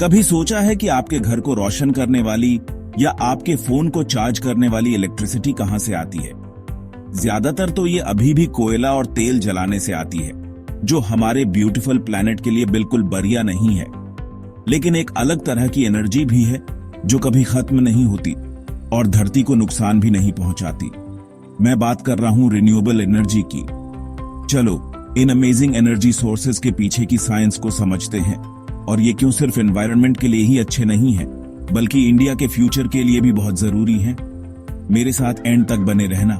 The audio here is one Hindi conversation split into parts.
कभी सोचा है कि आपके घर को रोशन करने वाली या आपके फोन को चार्ज करने वाली इलेक्ट्रिसिटी कहां से आती है? ज्यादातर तो ये अभी भी कोयला और तेल जलाने से आती है, जो हमारे ब्यूटीफुल प्लैनेट के लिए बिल्कुल बढ़िया नहीं है। लेकिन एक अलग तरह की एनर्जी भी है जो कभी खत्म नहीं होती और धरती को नुकसान भी नहीं पहुंचाती। मैं बात कर रहा हूं रिन्यूएबल एनर्जी की। चलो इन अमेजिंग एनर्जी सोर्सेज के पीछे की साइंस को समझते हैं और ये क्यों सिर्फ एनवायरनमेंट के लिए ही अच्छे नहीं हैं, बल्कि इंडिया के फ्यूचर के लिए भी बहुत जरूरी हैं। मेरे साथ एंड तक बने रहना,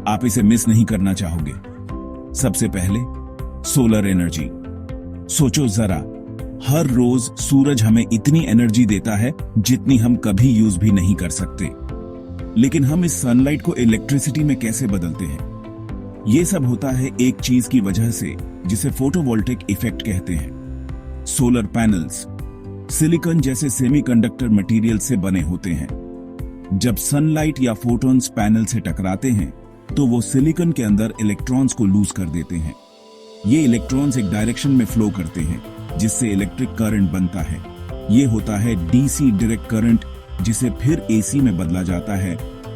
आप इसे मिस नहीं करना चाहोगे। सबसे पहले सोलर एनर्जी। सोचो जरा, हर रोज सूरज हमें इतनी एनर्जी देता है जितनी हम कभी यूज भी नहीं कर सकते। लेकिन हम इस सनलाइट को इलेक्ट्रिसिटी में कैसे बदलते हैं? यह सब होता है एक चीज की वजह से जिसे फोटोवोल्टिक इफेक्ट कहते हैं। सोलर पैनल्स सिलिकॉन जैसे सेमीकंडक्टर मटेरियल से बने होते हैं। जब सनलाइट या फोटॉन्स पैनल से टकराते हैं तो वो सिलिकॉन के अंदर इलेक्ट्रॉन्स को लूज कर देते हैं। ये इलेक्ट्रॉन्स एक डायरेक्शन में फ्लो करते हैं जिससे इलेक्ट्रिक करंट बनता है। ये होता है डीसी डायरेक्ट करंट, जिसे फिर एसी में बदला जाता है,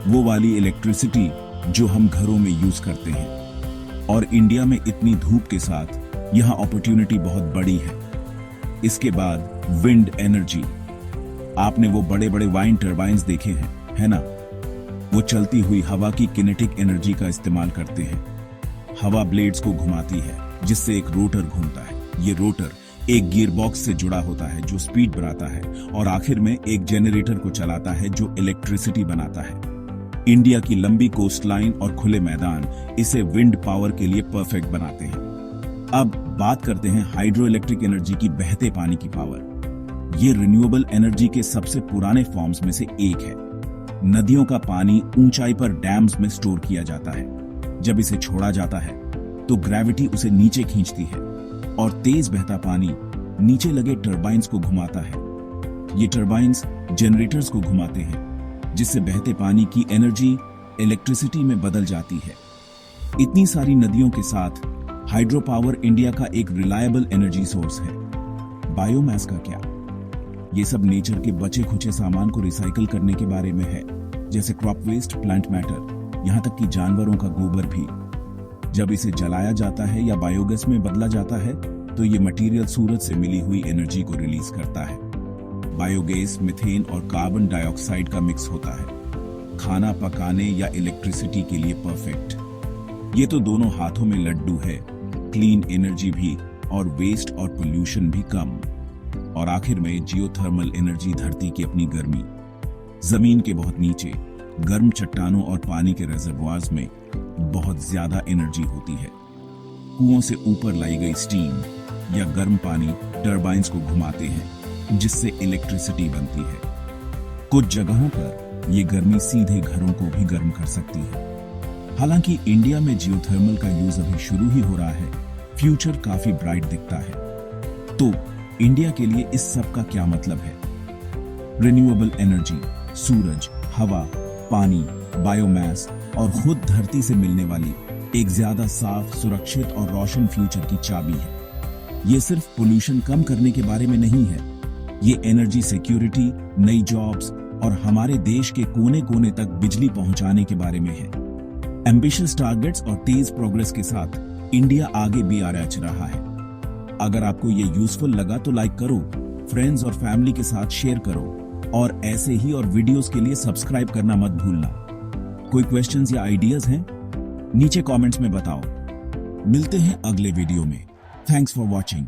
वो वाली इलेक्ट्रिसिटी जो हम घरों में यूज करते हैं। और इंडिया में इतनी धूप के साथ यहाँ अपॉर्चुनिटी बहुत बड़ी है। इसके बाद विंड एनर्जी। आपने वो बड़े बड़े वाइन टर्बाइन्स देखे हैं, है ना? वो चलती हुई हवा की किनेटिक एनर्जी का इस्तेमाल करते हैं। हवा ब्लेड्स को घुमाती है जिससे एक रोटर घूमता है। ये रोटर एक गियरबॉक्स से जुड़ा होता है जो स्पीड बढ़ाता है और आखिर में एक जनरेटर को चलाता है जो इलेक्ट्रिसिटी बनाता है। इंडिया की लंबी कोस्ट लाइन और खुले मैदान इसे विंड पावर के लिए परफेक्ट बनाते हैं। अब बात करते हैं हाइड्रो इलेक्ट्रिक एनर्जी की, बहते पानी की पावर। ये रिन्यूएबल एनर्जी के सबसे पुराने फॉर्म्स में से एक है। नदियों का पानी ऊंचाई पर डैम्स में स्टोर किया जाता है। जब इसे छोड़ा जाता है तो ग्रेविटी उसे नीचे खींचती है और तेज बहता पानी नीचे लगे टर्बाइन्स को घुमाता है। ये टर्बाइन्स जनरेटर्स को घुमाते हैं जिससे बहते पानी की एनर्जी इलेक्ट्रिसिटी में बदल जाती है। इतनी सारी नदियों के साथ हाइड्रो पावर इंडिया का एक रिलायबल एनर्जी सोर्स है। बायोमास का क्या? ये सब नेचर के बचे खुचे सामान को रिसाइकल करने के बारे में है, जैसे क्रॉप वेस्ट, प्लांट मैटर, यहाँ तक कि जानवरों का गोबर भी। जब इसे जलाया जाता है या बायोगैस में बदला जाता है तो ये मटेरियल सूरज से मिली हुई एनर्जी को रिलीज करता है। बायोगैस मीथेन और कार्बन डाइऑक्साइड का मिक्स होता है, खाना पकाने या इलेक्ट्रिसिटी के लिए परफेक्ट। ये तो दोनों हाथों में लड्डू है, क्लीन एनर्जी भी और वेस्ट और पोल्यूशन भी कम। और आखिर में जियोथर्मल एनर्जी, धरती की अपनी गर्मी। जमीन के बहुत नीचे गर्म चट्टानों और पानी के रिजर्वोयर्स में बहुत ज्यादा एनर्जी होती है। कुओं से ऊपर लाई गई स्टीम या गर्म पानी टर्बाइन्स को घुमाते हैं जिससे इलेक्ट्रिसिटी बनती है। कुछ जगहों पर यह गर्मी सीधे घरों को भी गर्म कर सकती है। हालांकि इंडिया में जियोथर्मल का यूज अभी शुरू ही हो रहा है, फ्यूचर काफी ब्राइट दिखता है। तो इंडिया के लिए इस सब का क्या मतलब है? रिन्यूएबल एनर्जी, सूरज, हवा, पानी, बायोमास और खुद धरती से मिलने वाली एक ज्यादा साफ, सुरक्षित और रोशन फ्यूचर की चाबी है। ये सिर्फ पोल्यूशन कम करने के बारे में नहीं है, ये एनर्जी सिक्योरिटी, नई जॉब्स और हमारे देश के कोने कोने तक बिजली पहुंचाने के बारे में है। एम्बिशियस टारगेट्स और तेज प्रोग्रेस के साथ इंडिया आगे भी आ रहा है। अगर आपको ये यूजफुल लगा तो लाइक करो, फ्रेंड्स और फैमिली के साथ शेयर करो और ऐसे ही और वीडियोस के लिए सब्सक्राइब करना मत भूलना। कोई क्वेश्चंस या आइडियाज हैं? नीचे कमेंट्स में बताओ। मिलते हैं अगले वीडियो में। Thanks for watching.